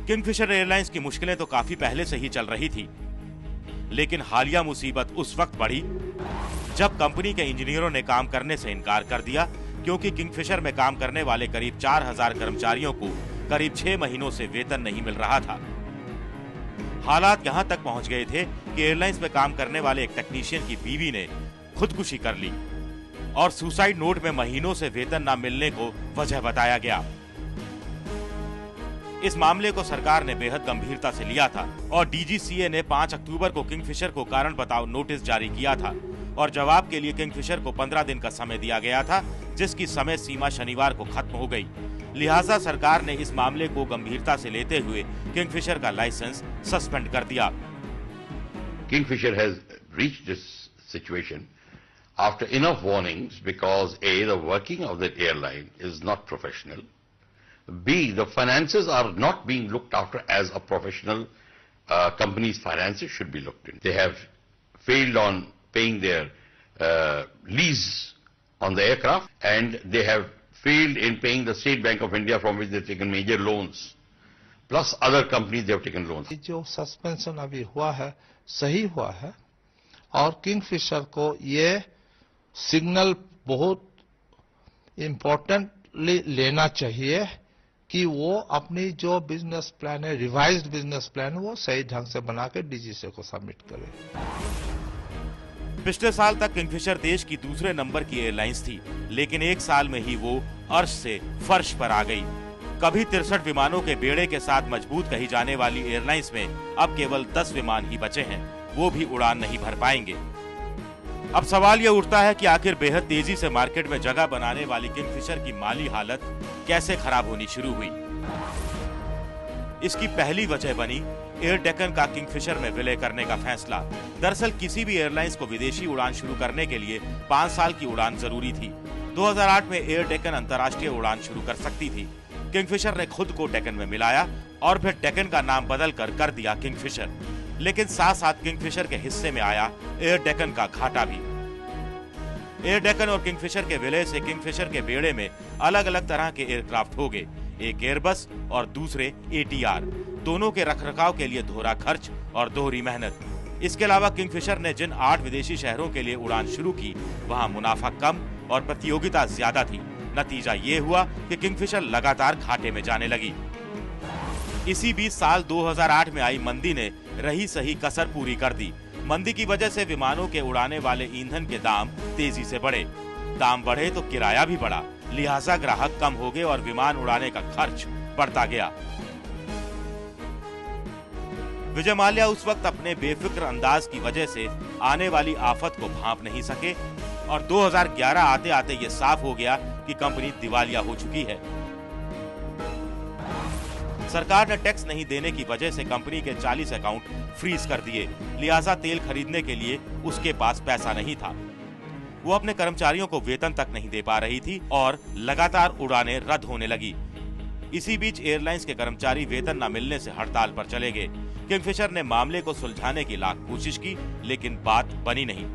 Kingfisher airlines की मुश्किलें तो काफी पहले से ही चल रही थी, लेकिन हालिया मुसीबत उस वक्त बढ़ी जब कंपनी के इंजीनियरों ने काम करने से इनकार कर दिया, क्योंकि किंगफिशर में काम करने वाले करीब 4000 कर्मचारियों को करीब 6 महीनों से वेतन नहीं मिल रहा था। हालात यहां तक पहुंच गए थे कि एयरलाइंस में काम करने वाले एक टेक्नीशियन की बीवी ने खुदकुशी कर ली और सुसाइड नोट में महीनों से वेतन न मिलने को वजह बताया गया। इस मामले को सरकार ने बेहद गंभीरता से लिया था और डीजीसीए ने 5 अक्टूबर को किंगफिशर को कारण बताओ नोटिस जारी किया था और जवाब के लिए किंगफिशर को 15 दिन का समय दिया गया था, जिसकी समय सीमा शनिवार को खत्म हो गई। लिहाजा सरकार ने इस मामले को गंभीरता से लेते हुए किंगफिशर का लाइसेंस सस्पेंड कर दिया। Kingfisher has reached this situation after enough warnings because A, the working of the airline is not professional. B, the finances are not being looked after as a professional company's finances should be looked in. They have failed on paying their lease on the aircraft, and they have failed in paying the State Bank of India from which they have taken major loans. Plus other companies they have taken loans. जो suspension अभी हुआ है सही हुआ है और Kingfisher को ये सिग्नल बहुत इम्पोर्टेंटली लेना चाहिए कि वो अपनी जो बिजनेस प्लान है, रिवाइज्ड बिजनेस प्लान, वो सही ढंग से बना के डीजीसीए को सबमिट करे। पिछले साल तक किंगफिशर देश की दूसरे नंबर की एयरलाइंस थी, लेकिन एक साल में ही वो अर्श से फर्श पर आ गई। कभी 63 विमानों के बेड़े के साथ मजबूत कही जाने वाली एयरलाइंस में अब केवल 10 विमान ही बचे हैं, वो भी उड़ान नहीं भर पाएंगे। अब सवाल यह उठता है कि आखिर बेहद तेजी से मार्केट में जगह बनाने वाली किंगफिशर की माली हालत कैसे खराब होनी शुरू हुई। इसकी पहली वजह बनी एयर डेक्कन का किंगफिशर में विलय करने का फैसला। दरअसल किसी भी एयरलाइंस को विदेशी उड़ान शुरू करने के लिए 5 साल की उड़ान जरूरी थी। 2008 में एयर डेक्कन अंतर्राष्ट्रीय उड़ान शुरू कर सकती थी। किंगफिशर ने खुद को डेक्कन में मिलाया और फिर डेक्कन का नाम बदल कर दिया किंगफिशर। लेकिन साथ साथ किंगफिशर के हिस्से में आया एयर डेक्कन का घाटा भी। एयर डेक्कन और किंगफिशर के विलय से किंगफिशर के बेड़े में अलग अलग तरह के एयरक्राफ्ट हो गए, एक एयरबस और दूसरे एटीआर। दोनों के रखरखाव के लिए दोहरा खर्च और दोहरी मेहनत। इसके अलावा किंगफिशर ने जिन 8 विदेशी शहरों के लिए उड़ान शुरू की, वहां मुनाफा कम और प्रतियोगिता ज्यादा थी। नतीजा ये हुआ कि किंगफिशर लगातार घाटे में जाने लगी। इसी बीच साल 2008 में आई मंदी ने रही सही कसर पूरी कर दी। मंदी की वजह से विमानों के उड़ाने वाले ईंधन के दाम तेजी से बढ़े। दाम बढ़े तो किराया भी बढ़ा, लिहाजा ग्राहक कम हो गए और विमान उड़ाने का खर्च बढ़ता गया। विजय माल्या उस वक्त अपने बेफिक्र अंदाज की वजह से आने वाली आफत को भांप नहीं सके और 2011 आते आते ये साफ हो गया कि कंपनी दिवालिया हो चुकी है। सरकार ने टैक्स नहीं देने की वजह से कंपनी के 40 अकाउंट फ्रीज कर दिए, लिहाजा तेल खरीदने के लिए उसके पास पैसा नहीं था। वो अपने कर्मचारियों को वेतन तक नहीं दे पा रही थी और लगातार उड़ानें रद्द होने लगी। इसी बीच एयरलाइंस के कर्मचारी वेतन न मिलने से हड़ताल पर चले गए। किंगफिशर ने मामले को सुलझाने की लाख कोशिश की, लेकिन बात बनी नहीं।